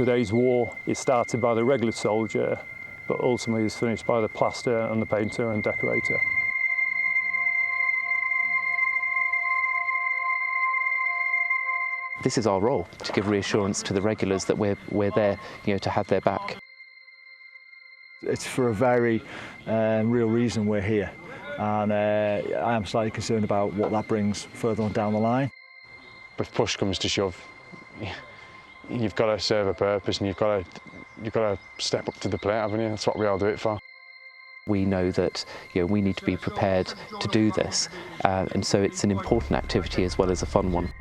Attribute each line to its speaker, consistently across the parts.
Speaker 1: today's war is started by the regular soldier, but ultimately is finished by the plaster and the painter and decorator.
Speaker 2: This is our role, to give reassurance to the regulars that we're there, to have their back.
Speaker 3: It's for a very real reason we're here, and I am slightly concerned about what that brings further on down the line.
Speaker 4: If push comes to shove, you've got to serve a purpose, and you've got to step up to the plate, haven't you? That's what we all do it for.
Speaker 2: We know that we need to be prepared to do this, and so it's an important activity as well as a fun one.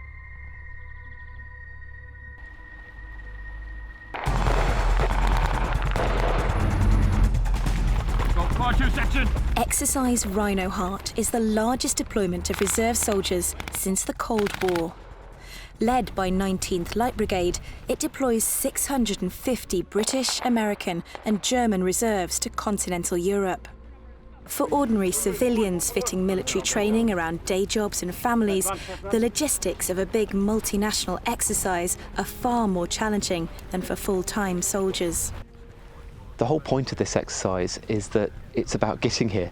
Speaker 5: Exercise Rhino Heart is the largest deployment of reserve soldiers since the Cold War. Led by 19th Light Brigade, it deploys 650 British, American and German reserves to continental Europe. For ordinary civilians fitting military training around day jobs and families, the logistics of a big multinational exercise are far more challenging than for full-time soldiers.
Speaker 2: The whole point of this exercise is that it's about getting here.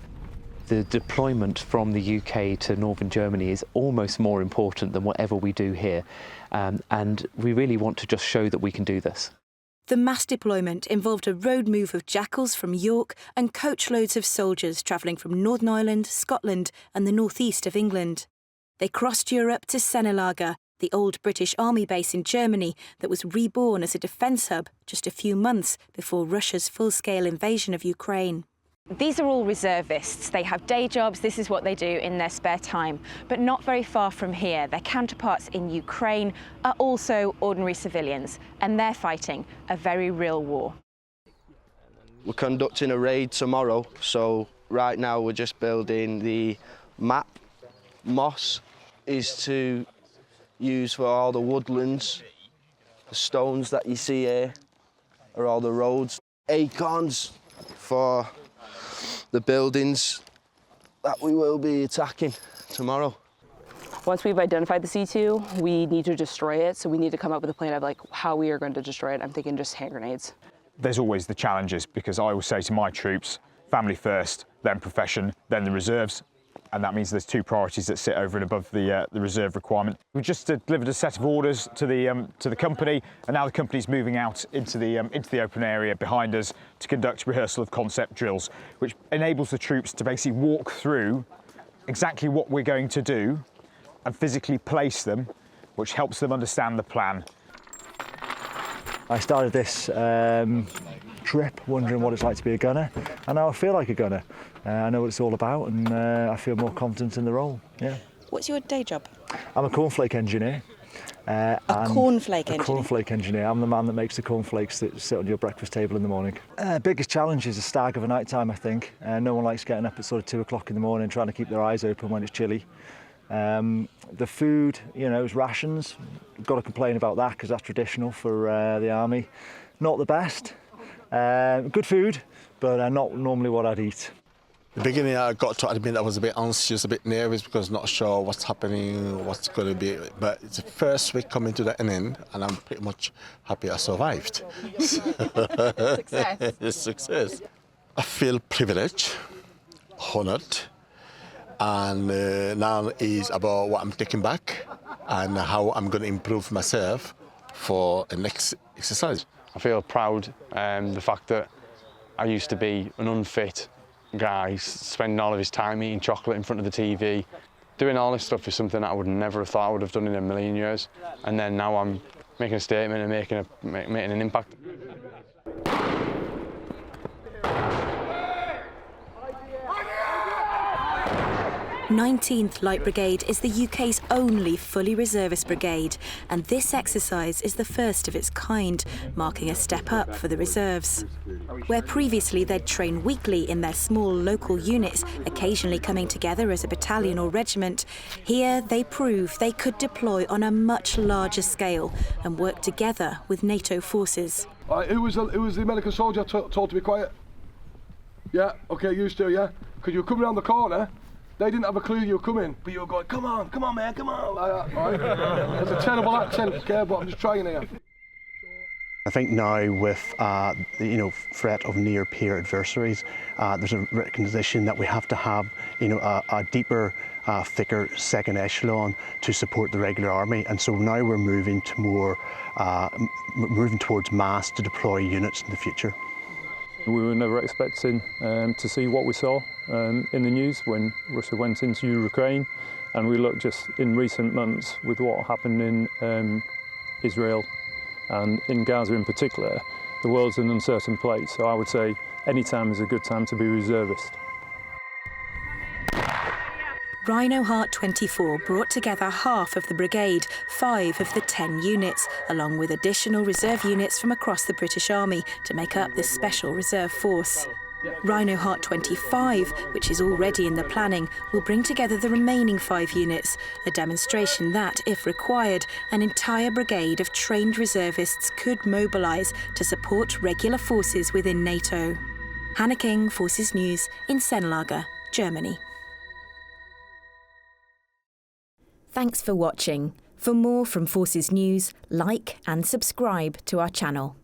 Speaker 2: The deployment from the UK to northern Germany is almost more important than whatever we do here, and we really want to just show that we can do this.
Speaker 5: The mass deployment involved a road move of jackals from York and coachloads of soldiers travelling from Northern Ireland, Scotland and the northeast of England. They crossed Europe to Sennelager, the old British Army base in Germany that was reborn as a defence hub just a few months before Russia's full-scale invasion of Ukraine.
Speaker 6: These are all reservists. They have day jobs, this is what they do in their spare time. But not very far from here, their counterparts in Ukraine are also ordinary civilians, and they're fighting a very real war.
Speaker 7: We're conducting a raid tomorrow, so right now we're just building the map. Moss is to use for all the woodlands. The stones that you see here are all the roads. Acorns for the buildings that we will be attacking tomorrow.
Speaker 8: Once we've identified the C2, we need to destroy it, so we need to come up with a plan of how we are going to destroy it. I'm thinking just hand grenades.
Speaker 9: There's always the challenges, because I always say to my troops, family first, then profession, then the reserves. And that means there's two priorities that sit over and above the reserve requirement. We've just delivered a set of orders to the company, and now the company's moving out into the open area behind us to conduct rehearsal of concept drills, which enables the troops to basically walk through exactly what we're going to do and physically place them, which helps them understand the plan.
Speaker 3: I started this trip wondering what it's like to be a gunner, and now I feel like a gunner. I know what it's all about, and I feel more confident in the role. Yeah.
Speaker 5: What's your day job?
Speaker 3: I'm a cornflake engineer.
Speaker 5: A cornflake engineer?
Speaker 3: A cornflake engineer. I'm the man that makes the cornflakes that sit on your breakfast table in the morning. Biggest challenge is the stag of a night time, I think. No one likes getting up at sort of 2 o'clock in the morning trying to keep their eyes open when it's chilly. The food, is rations. Got to complain about that because that's traditional for the army. Not the best. Good food, but not normally what I'd eat.
Speaker 10: The beginning, I got to admit I was a bit anxious, a bit nervous, because not sure what's happening, what's going to be. But it's the first week coming to the end, and I'm pretty much happy I survived.
Speaker 8: Success.
Speaker 10: It's success. I feel privileged, honoured, and now is about what I'm taking back and how I'm going to improve myself for the next exercise.
Speaker 4: I feel proud, the fact that I used to be an unfit guy, spending all of his time eating chocolate in front of the TV. Doing all this stuff is something that I would never have thought I would have done in a million years. And then now I'm making a statement and making an impact.
Speaker 5: 19th Light Brigade is the UK's only fully reservist brigade, and this exercise is the first of its kind, marking a step up for the reserves. Where previously they'd train weekly in their small local units, occasionally coming together as a battalion or regiment, here they prove they could deploy on a much larger scale and work together with Nato forces.
Speaker 11: Who was the American soldier told to be quiet? Yeah, okay, you still, yeah? Because you were coming around the corner. They didn't have a clue you were coming, but you were going, come on, man, come on, like that, right? That's a terrible accent, okay, but I'm just trying here.
Speaker 12: I think now with the threat of near-peer adversaries, there's a recognition that we have to have a deeper, thicker second echelon to support the regular army, and so now we're moving to moving towards mass to deploy units in the future.
Speaker 1: We were never expecting to see what we saw in the news when Russia went into Ukraine, and we looked just in recent months with what happened in Israel and in Gaza in particular. The world's an uncertain place, so I would say any time is a good time to be reservist.
Speaker 5: Rhino Heart 24 brought together half of the brigade, 5 of the 10 units, along with additional reserve units from across the British Army to make up this special reserve force. Rhino Heart 25, which is already in the planning, will bring together the remaining 5 units, a demonstration that, if required, an entire brigade of trained reservists could mobilise to support regular forces within Nato. Hannah King, Forces News in Sennelager, Germany. Thanks for watching. For more from Forces News, like and subscribe to our channel.